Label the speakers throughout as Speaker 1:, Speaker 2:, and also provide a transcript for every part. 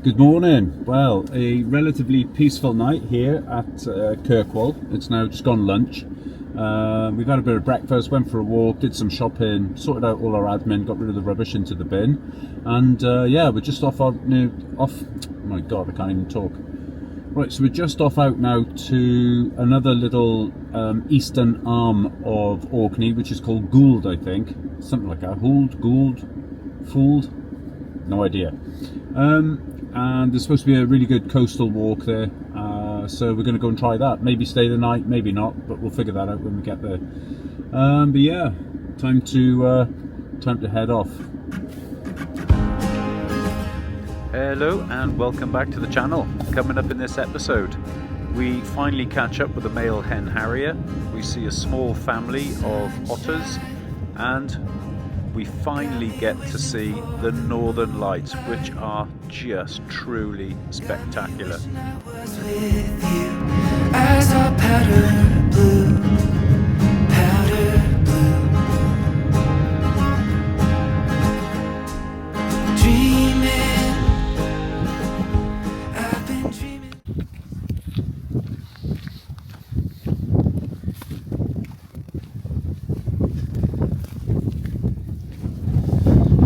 Speaker 1: Good morning. Well, a relatively peaceful night here at Kirkwall. It's now just gone lunch. We've had a bit of breakfast, went for a walk, did some shopping, sorted out all our admin, got rid of the rubbish into the bin, and yeah, we're just off. Oh my God, I can't even talk. Right, so we're just off out now to another little eastern arm of Orkney, which is called Gould, I think, something like that. Gould, Fooled, no idea. And there's supposed to be a really good coastal walk there, so we're going to go and try that. Maybe stay the night, maybe not, but we'll figure that out when we get there. But yeah, time to head off. Hello and welcome back to the channel. Coming up in this episode, we finally catch up with the male Hen Harrier. We see a small family of otters, and we finally get to see the northern lights, which are just truly spectacular.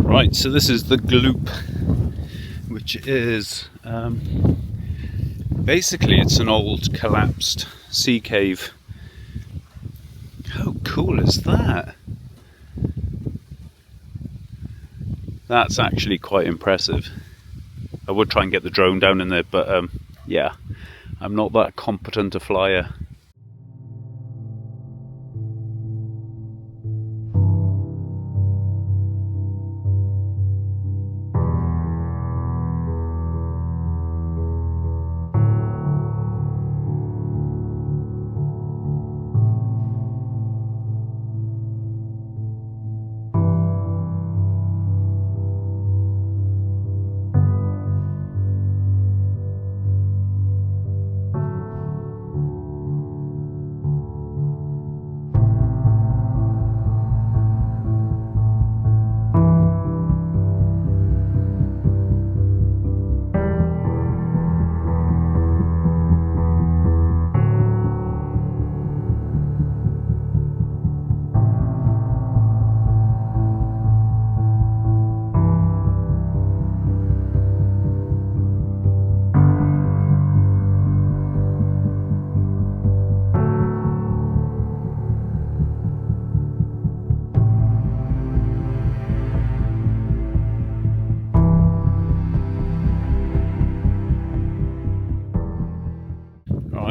Speaker 1: Right, so this is the Gloop, which is basically it's an old collapsed sea cave. How cool is that? That's actually quite impressive. I would try and get the drone down in there, but yeah, I'm not that competent a flyer.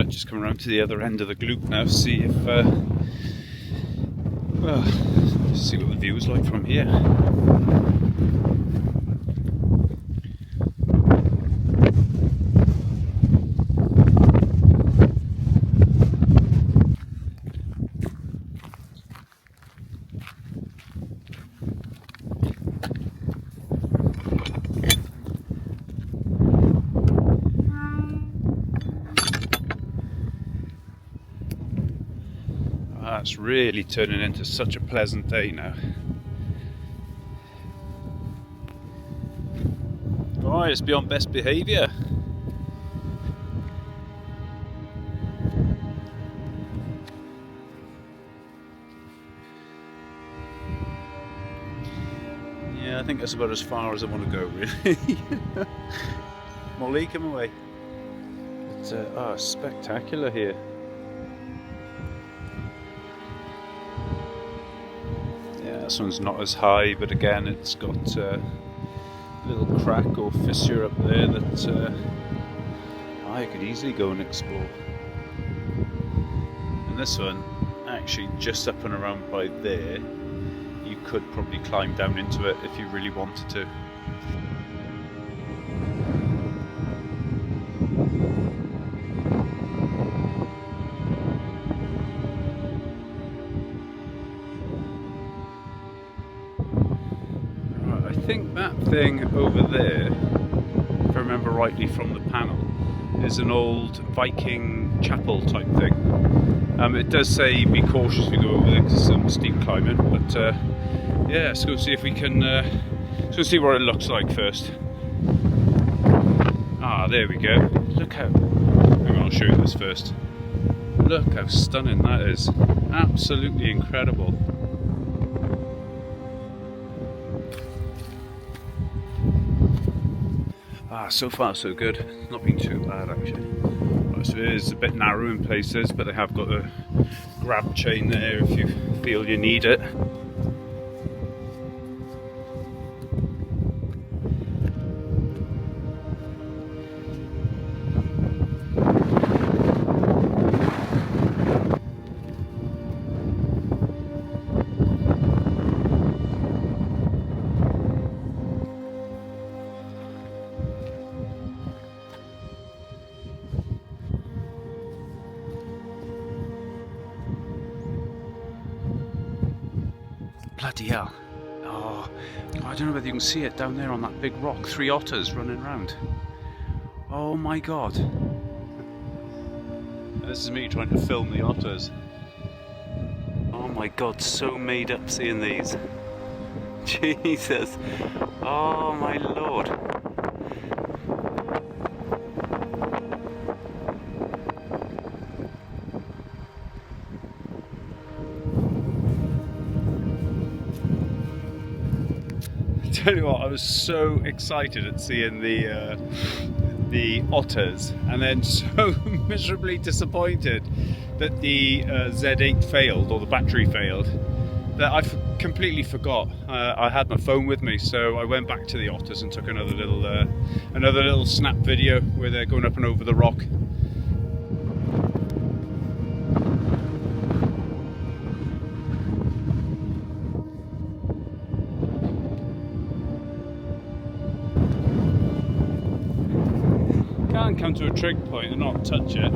Speaker 1: Just come around to the other end of the Gloop now, see if well, see what the view is like from here. It's really turning into such a pleasant day now. Alright, it's beyond best behaviour. Yeah, I think that's about as far as I want to go, really. Molly, come away. It's spectacular here. This one's not as high, but again it's got a little crack or fissure up there that I could easily go and explore. And this one, actually just up and around by there, you could probably climb down into it if you really wanted to. I think that thing over there, if I remember rightly from the panel, is an old Viking chapel type thing. It does say be cautious if you go over there because there's some steep climbing, but yeah, let's go see if we can, let's go see what it looks like first. Ah, there we go. Look how... Hang on, I'll show you this first. Look how stunning that is. Absolutely incredible. Ah, so far so good. Not been too bad actually. Right, so it is a bit narrow in places, but they have got a grab chain there if you feel you need it. Bloody hell. Oh, I don't know whether you can see it down there on that big rock. 3 otters running around. Oh my god. This is me trying to film the otters. Oh my god, so made up seeing these. Jesus. Oh my lord. Tell you what, I was so excited at seeing the otters, and then so miserably disappointed that the Z8 failed, or the battery failed, that I completely forgot. I had my phone with me, so I went back to the otters and took another little snap video where they're going up and over the rock. Can't come to a trig point and not touch it.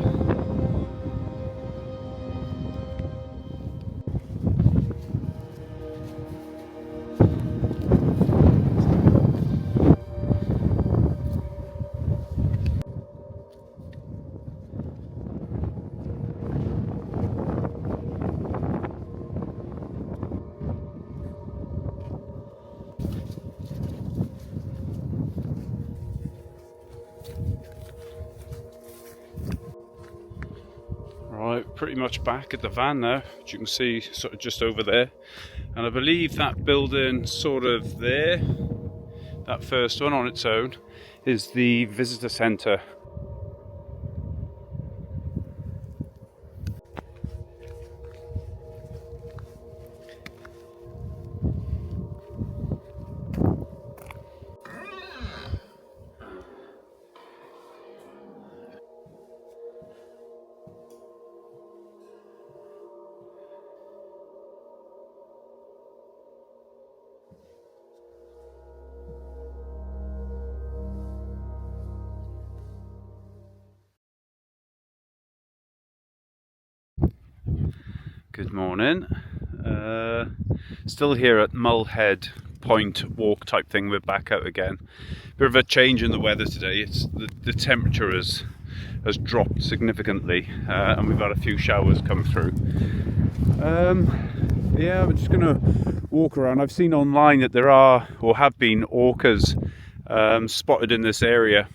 Speaker 1: Right, pretty much back at the van now, as you can see, sort of just over there. And I believe that building sort of there, that first one on its own, is the visitor centre. Good morning. Still here at Mullhead Point walk type thing. We're back out again. Bit of a change in the weather today. It's the temperature has dropped significantly, and we've had a few showers come through. Yeah, we're just gonna walk around. I've seen online that there are, or have been, orcas spotted in this area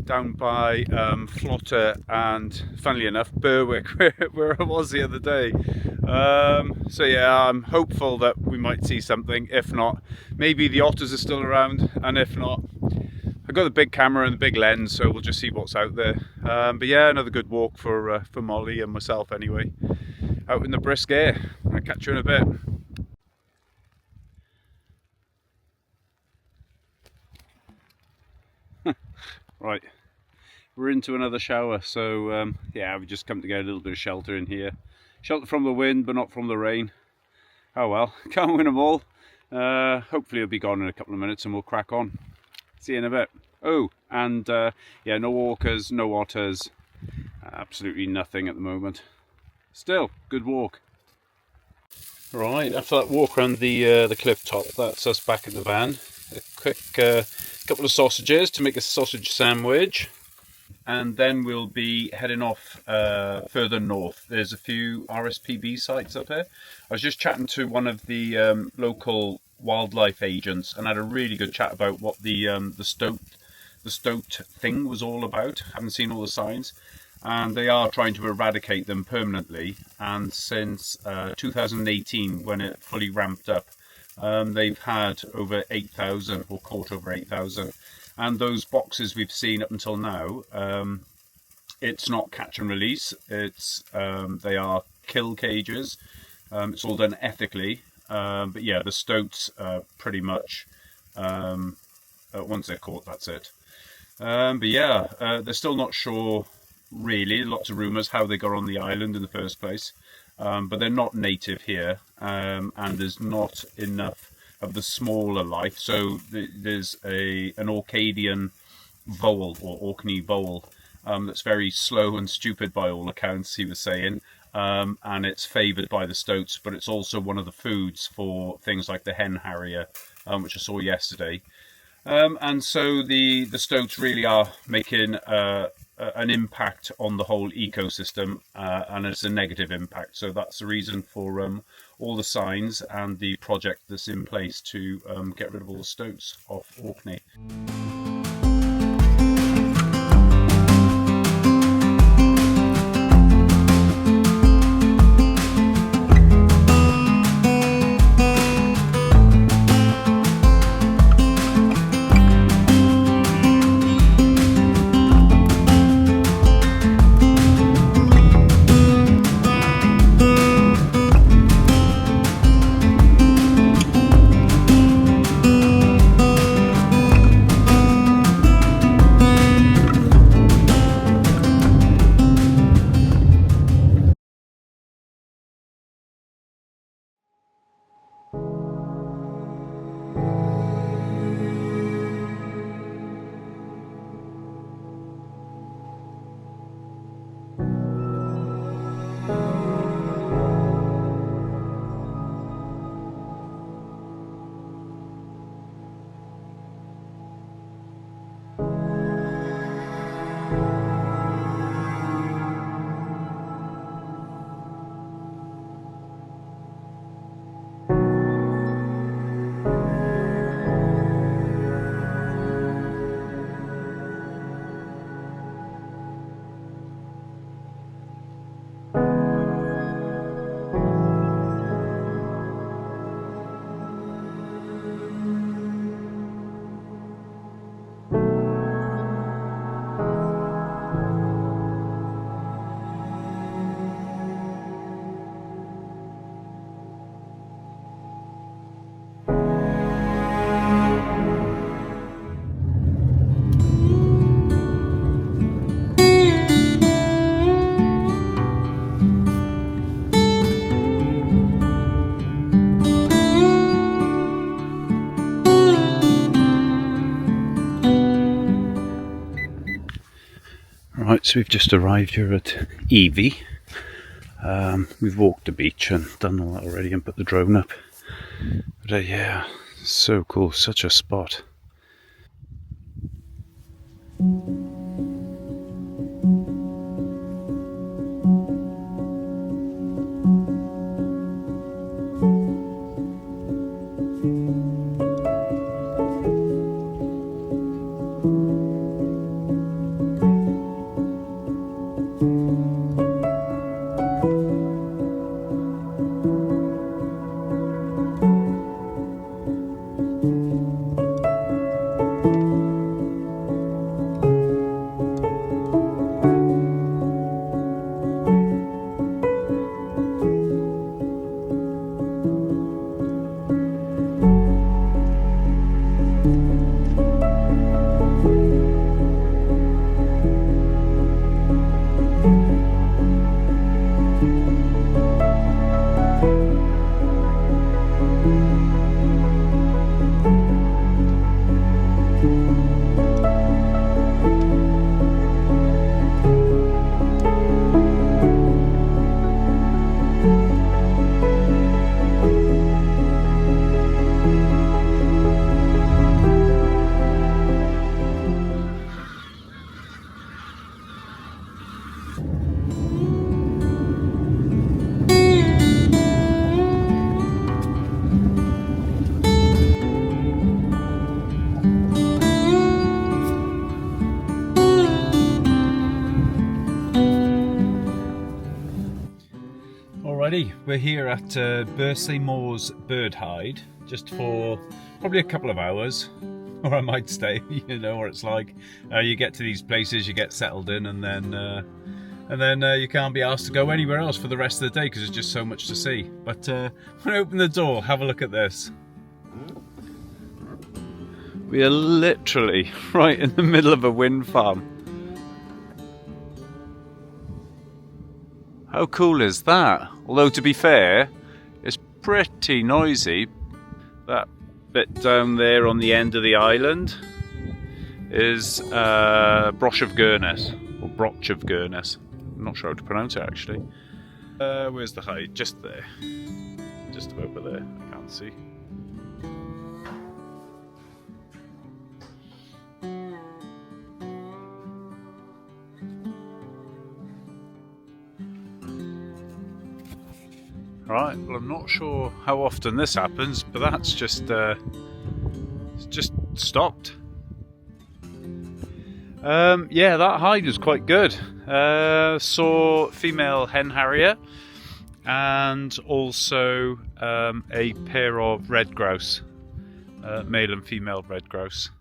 Speaker 1: down by Flotter and, funnily enough, Berwick, where I was the other day. So yeah, I'm hopeful that we might see something. If not, maybe the otters are still around, and if not, I've got the big camera and the big lens, so we'll just see what's out there. But yeah, another good walk for Molly and myself anyway, out in the brisk air. I'll catch you in a bit. Right, we're into another shower, so yeah, we've just come to get a little bit of shelter in here. Shelter from the wind, but not from the rain. Oh well, can't win them all. Hopefully it'll be gone in a couple of minutes and we'll crack on. See you in a bit. Oh, and yeah, no orcas, no otters, absolutely nothing at the moment. Still, good walk. Right, after that walk around the cliff top, that's us back at the van. A quick couple of sausages to make a sausage sandwich, and then we'll be heading off further north. There's a few RSPB sites up here. I was just chatting to one of the local wildlife agents and had a really good chat about what the the stoat thing was all about. Haven't seen all the signs. And they are trying to eradicate them permanently. And since 2018, when it fully ramped up, they've had over 8,000, or caught over 8,000. And those boxes we've seen up until now, it's not catch and release. It's they are kill cages. It's all done ethically. But yeah, the stoats pretty much, once they're caught, that's it. But yeah, they're still not sure. Really, lots of rumours how they got on the island in the first place, but they're not native here, and there's not enough of the smaller life. So there's an Orcadian vole, or Orkney vole, that's very slow and stupid by all accounts, he was saying, and it's favoured by the stoats, but it's also one of the foods for things like the Hen Harrier, which I saw yesterday. And so the stoats really are making an impact on the whole ecosystem, and it's a negative impact. So that's the reason for all the signs and the project that's in place to get rid of all the stoats off Orkney. Right, so we've just arrived here at Evie. We've walked the beach and done all that already and put the drone up. But yeah, so cool, such a spot. Alrighty, we're here at Bursley Moors Bird Hide, just for probably a couple of hours, or I might stay. You know what it's like. You get to these places, you get settled in, and then you can't be asked to go anywhere else for the rest of the day because there's just so much to see. But when I open the door, have a look at this. We are literally right in the middle of a wind farm. How cool is that? Although to be fair, it's pretty noisy. That bit down there on the end of the island is Broch of Gurness, or Broch of Gurness. I'm not sure how to pronounce it actually. Where's the hide? Just there. Just over there. I can't see. Right, well I'm not sure how often this happens, but that's just stopped. Yeah, that hide was quite good. Saw female Hen Harrier and also a pair of red grouse, male and female red grouse.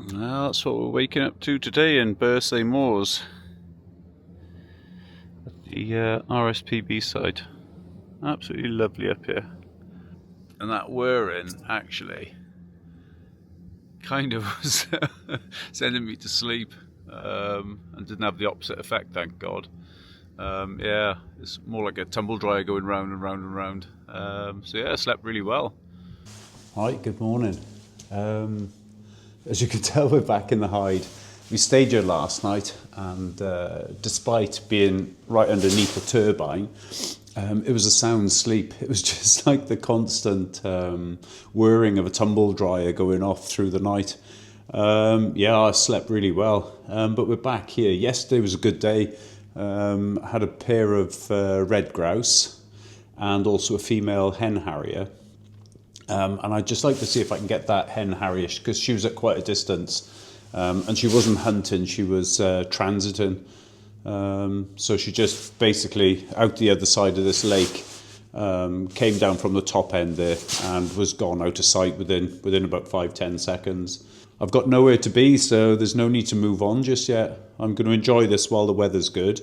Speaker 1: Well, that's what we're waking up to today in Bursley Moors at the RSPB site. Absolutely lovely up here. And that whirring actually kind of was sending me to sleep, and didn't have the opposite effect, thank God. Yeah, it's more like a tumble dryer going round and round and round. So yeah, I slept really well. Hi, good morning. As you can tell, we're back in the hide. We stayed here last night, and despite being right underneath the turbine, it was a sound sleep. It was just like the constant whirring of a tumble dryer going off through the night. Yeah, I slept really well, but we're back here. Yesterday was a good day. Had a pair of red grouse and also a female Hen Harrier. And I'd just like to see if I can get that Hen Harrier, because she was at quite a distance, and she wasn't hunting, she was transiting. So she just basically out the other side of this lake, came down from the top end there and was gone out of sight within about 5-10 seconds. I've got nowhere to be, so there's no need to move on just yet. I'm going to enjoy this while the weather's good,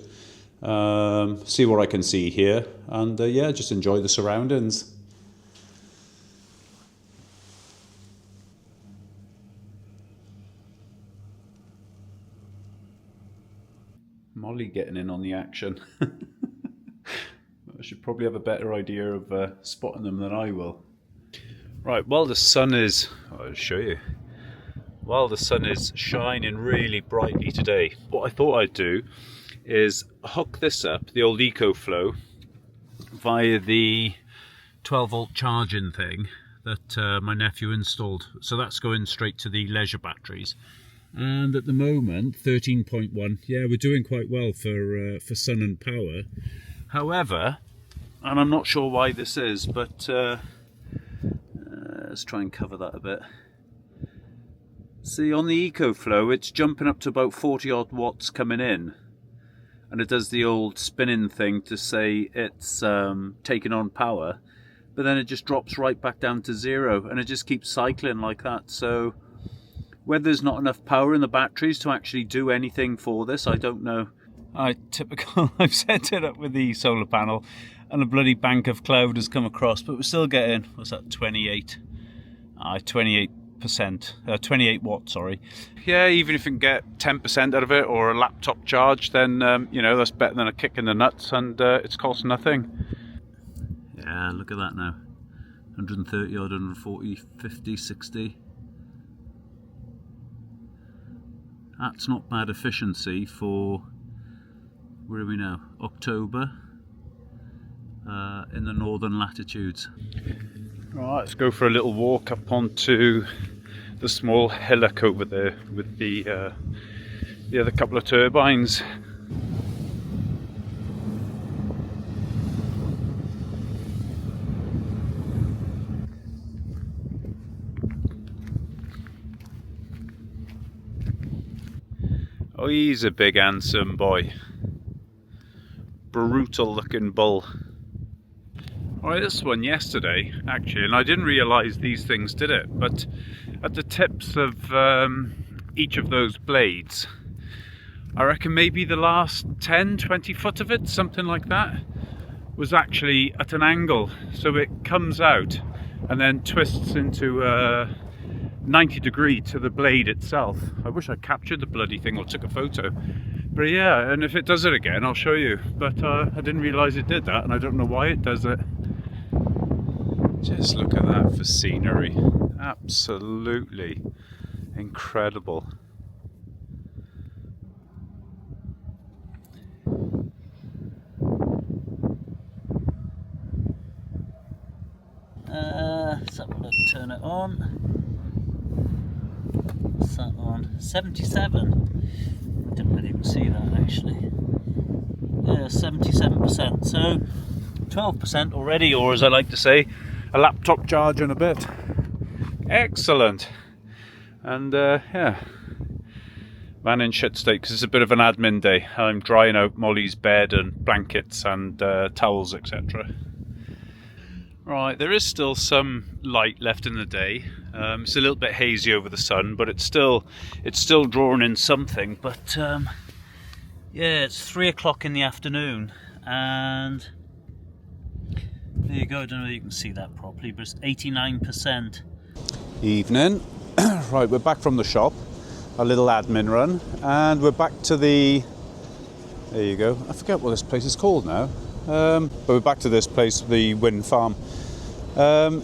Speaker 1: see what I can see here, and yeah, just enjoy the surroundings. Molly getting in on the action. I should probably have a better idea of spotting them than I will. Right, while the sun is, I'll show you. While the sun is shining really brightly today, what I thought I'd do is hook this up, the old EcoFlow, via the 12-volt charging thing that my nephew installed. So that's going straight to the leisure batteries. And at the moment, 13.1, yeah, we're doing quite well for sun and power. However, and I'm not sure why this is, but let's try and cover that a bit. See, on the EcoFlow, it's jumping up to about 40 odd watts coming in, and it does the old spinning thing to say it's taking on power, but then it just drops right back down to zero, and it just keeps cycling like that. So whether there's not enough power in the batteries to actually do anything for this, I don't know. Typical. I've set it up with the solar panel and a bloody bank of cloud has come across, but we're still getting, what's that, 28 28 watts, sorry. Yeah, even if you can get 10% out of it or a laptop charge, then you know, that's better than a kick in the nuts, and it's cost nothing. Yeah, look at that now. 130 odd, 140, 50, 60. That's not bad efficiency for, where are we now? October in the northern latitudes. Right, let's go for a little walk up onto the small hillock over there with the other couple of turbines. Oh, he's a big handsome boy. Brutal looking bull. Alright, this one yesterday actually, and I didn't realise these things did it, but at the tips of each of those blades, I reckon maybe the last 10-20 foot of it, something like that, was actually at an angle, so it comes out and then twists into 90 degree to the blade itself. I wish I captured the bloody thing or took a photo, but yeah, and if it does it again I'll show you, but I didn't realise it did that, and I don't know why it does it. Just look at that for scenery, absolutely incredible.
Speaker 2: Let's have a look, turn it on. What's that on? 77. I didn't really even see that actually. Yeah, 77%. So 12% already, or as I like to say, a laptop charge in a bit. Excellent. And yeah, van in shit state because it's a bit of an admin day. I'm drying out Molly's bed and blankets and towels, etc. Right, there is still some light left in the day. It's a little bit hazy over the sun, but it's still drawing in something. But yeah, it's 3 o'clock in the afternoon, and there you go. I don't know if you can see that properly, but it's 89%.
Speaker 1: Evening. Right, we're back from the shop, a little admin run, and we're back to the, there you go, I forget what this place is called now, but we're back to this place, the wind farm.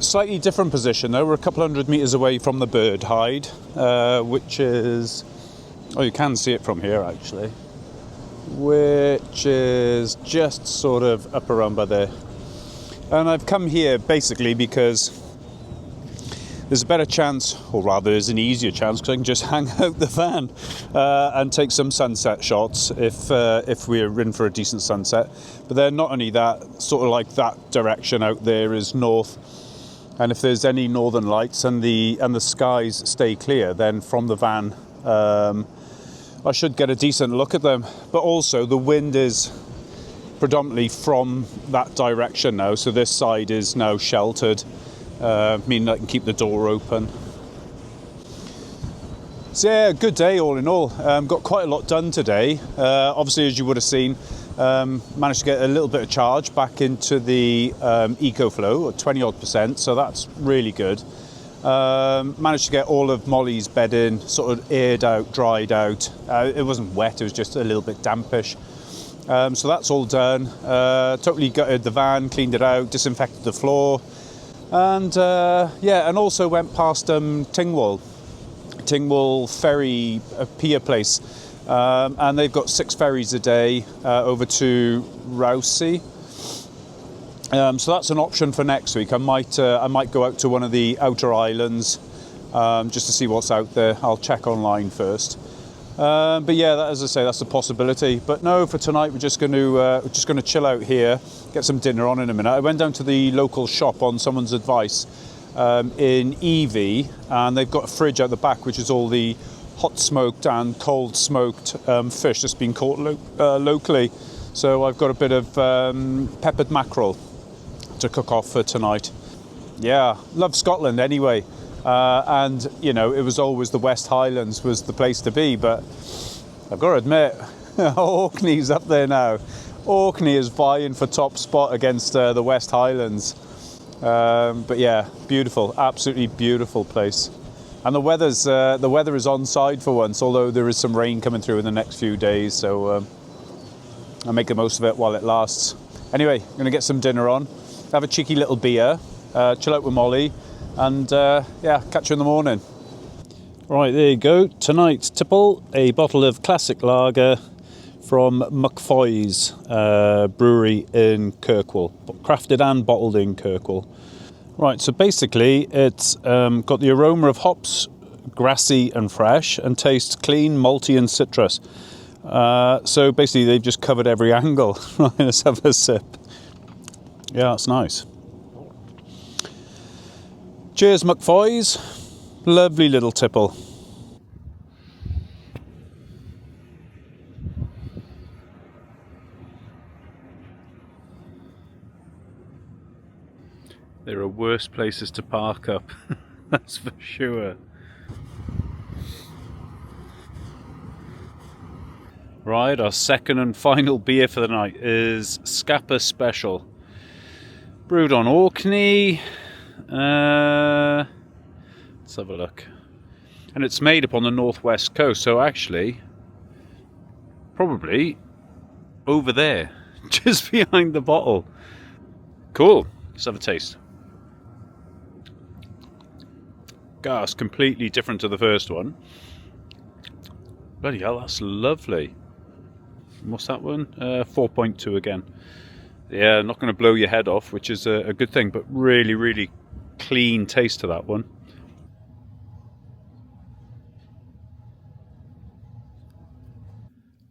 Speaker 1: Slightly different position though. We're a couple hundred metres away from the bird hide, which is, oh, you can see it from here actually, which is just sort of up around by there. And I've come here basically because there's a better chance, or rather there's an easier chance, because I can just hang out the van and take some sunset shots if we're in for a decent sunset. But then not only that, sort of like that direction out there is north, and if there's any northern lights and the skies stay clear, then from the van I should get a decent look at them. But also the wind is predominantly from that direction now, so this side is now sheltered. Meaning I can keep the door open. So yeah, good day all in all. Got quite a lot done today. Obviously, as you would have seen, managed to get a little bit of charge back into the EcoFlow, 20% odd, so that's really good. Managed to get all of Molly's bedding sort of aired out, dried out. It wasn't wet, it was just a little bit dampish. So that's all done. Totally gutted the van, cleaned it out, disinfected the floor. And yeah, and also went past Tingwall ferry pier place, and they've got 6 ferries a day over to Rousey. So that's an option for next week. I might go out to one of the outer islands just to see what's out there. I'll check online first. But yeah, as I say, that's a possibility. But no, for tonight we're just going to chill out here, get some dinner on in a minute. I went down to the local shop on someone's advice in Evie, and they've got a fridge out the back, which is all the hot smoked and cold smoked fish that's been caught locally. So I've got a bit of peppered mackerel to cook off for tonight. Yeah, love Scotland anyway. And, you know, it was always the West Highlands was the place to be, but I've got to admit, Orkney's up there now. Orkney is vying for top spot against the West Highlands. But yeah, beautiful, absolutely beautiful place. And the weather is on side for once, although there is some rain coming through in the next few days, so I'll make the most of it while it lasts. Anyway, I'm gonna get some dinner on, have a cheeky little beer, chill out with Molly, and yeah, catch you in the morning. Right, there you go. Tonight's tipple, a bottle of classic lager from McFoy's brewery in Kirkwall, crafted and bottled in Kirkwall. Right, so basically it's got the aroma of hops, grassy and fresh, and tastes clean, malty and citrus. So basically they've just covered every angle. Right, let's have a sip. Yeah, it's nice. Cheers, McFoy's. Lovely little tipple. There are worse places to park up, that's for sure. Right, our second and final beer for the night is Scapa Special. Brewed on Orkney. Let's have a look. And it's made up on the northwest coast, so actually, probably over there, just behind the bottle. Cool, let's have a taste. Gas, completely different to the first one. Bloody hell, that's lovely. What's that one? 4.2 again. Yeah, not going to blow your head off, which is a good thing, but really, really clean taste to that one.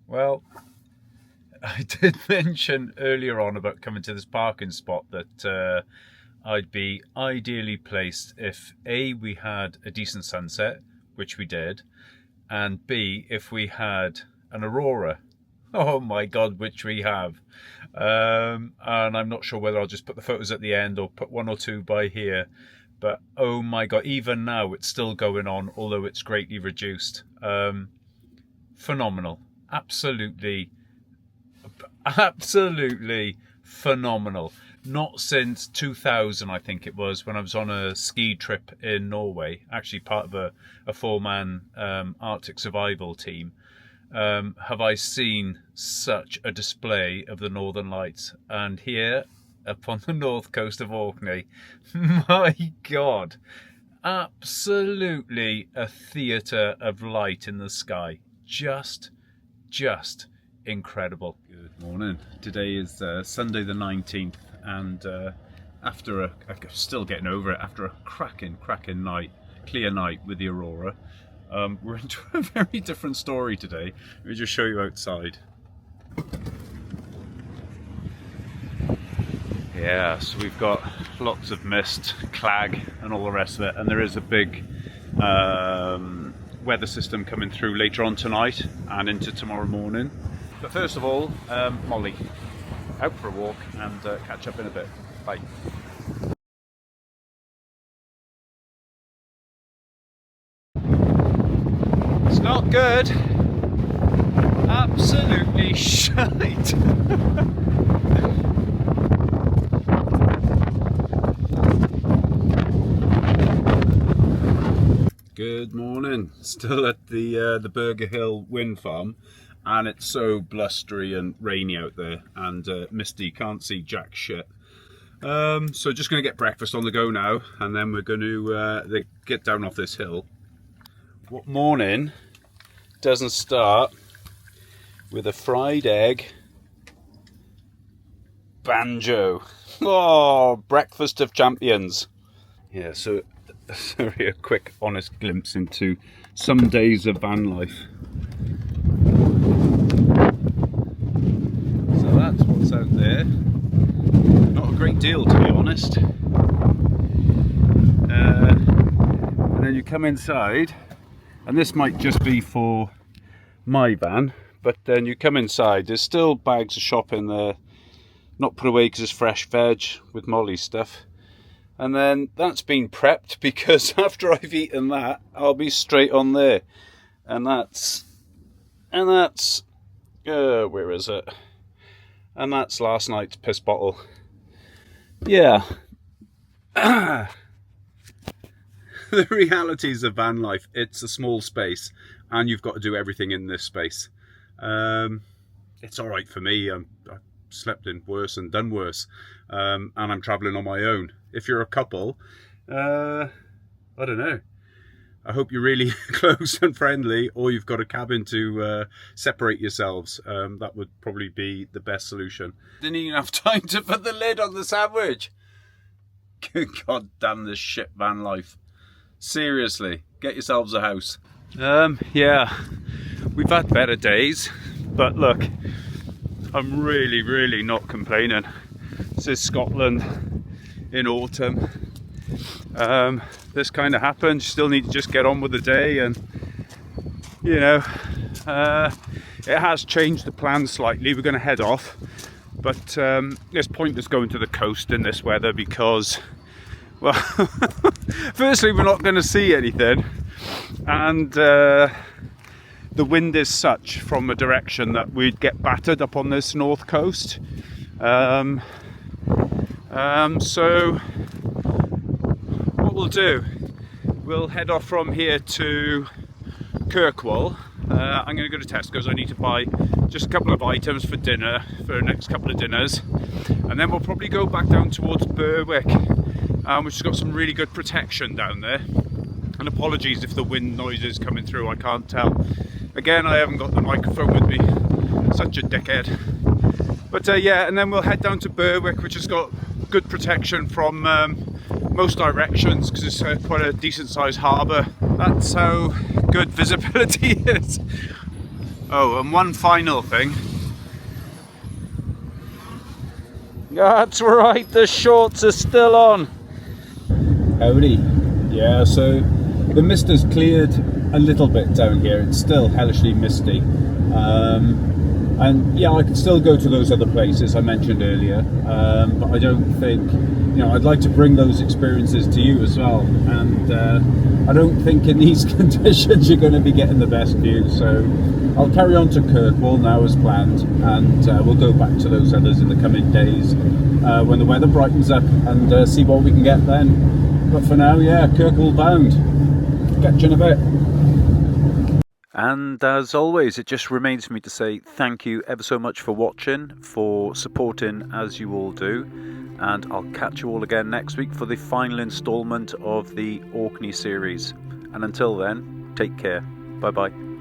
Speaker 1: Well, I did mention earlier on about coming to this parking spot that I'd be ideally placed if A, we had a decent sunset, which we did, and B, if we had an aurora. Oh my god, which we have. And I'm not sure whether I'll just put the photos at the end or put one or two by here, but oh my god, even now it's still going on, although it's greatly reduced. Phenomenal. Absolutely phenomenal. Not since 2000, I think it was, when I was on a ski trip in Norway, actually part of a four-man Arctic survival team, have I seen such a display of the Northern Lights. And here, up on the north coast of Orkney, my god, absolutely a theatre of light in the sky. Just incredible. Good morning. Today is Sunday the 19th, and after I'm still getting over it, after a cracking night, clear night with the aurora, we're into a very different story today. Let me just show you outside. Yeah, so we've got lots of mist, clag and all the rest of it, and there is a big weather system coming through later on tonight and into tomorrow morning. But first of all, Molly, out for a walk, and catch up in a bit. Bye. It's not good. Absolutely shite. Good morning. Still at the Burger Hill wind farm, and it's so blustery and rainy out there, and misty, can't see jack shit. So just going to get breakfast on the go now, and then we're going to get down off this hill. What morning doesn't start with a fried egg banjo? Oh, breakfast of champions. Yeah, so sorry, a quick honest glimpse into some days of van life. So that's what's out there. Not a great deal, to be honest. And then you come inside, and this might just be for my van, but then you come inside, there's still bags of shop in there, not put away because it's fresh veg with Molly's stuff. And then that's been prepped because after I've eaten that, I'll be straight on there. And that's, where is it? And that's last night's piss bottle. Yeah, The realities of van life, it's a small space and you've got to do everything in this space. It's all right for me. I've slept in worse and done worse, and I'm traveling on my own. If you're a couple, I don't know, I hope you're really close and friendly, or you've got a cabin to separate yourselves. That would probably be the best solution. Didn't even have time to put the lid on the sandwich. God damn this shit van life. Seriously, get yourselves a house. Yeah, we've had better days, but look, I'm really not complaining. This is Scotland in autumn. This kind of happens. You still need to just get on with the day, and you know, it has changed the plan slightly. We're going to head off, but it's pointless going to the coast in this weather because, well, firstly, we're not going to see anything, and the wind is such from a direction that we'd get battered up on this north coast. So what we'll do, we'll head off from here to Kirkwall. I'm going to go to Tesco's. I need to buy just a couple of items for dinner, for the next couple of dinners, and then we'll probably go back down towards Berwick, which has got some really good protection down there. And apologies if the wind noise is coming through, I can't tell. Again, I haven't got the microphone with me, such a dickhead. But yeah, and then we'll head down to Berwick, which has got good protection from most directions because it's quite a decent sized harbour. That's how good visibility is. Oh, and one final thing. That's right, the shorts are still on. Howdy. Yeah, so the mist has cleared a little bit down here. It's still hellishly misty. And yeah, I could still go to those other places I mentioned earlier, but I don't think, you know, I'd like to bring those experiences to you as well, and I don't think in these conditions you're going to be getting the best view, so I'll carry on to Kirkwall now as planned, and we'll go back to those others in the coming days when the weather brightens up, and see what we can get then. But for now, yeah, Kirkwall bound. Catch you in a bit.
Speaker 2: And as always, it just remains for me to say thank you ever so much for watching, for supporting as you all do, and I'll catch you all again next week for the final instalment of the Orkney series. And until then, take care. Bye bye.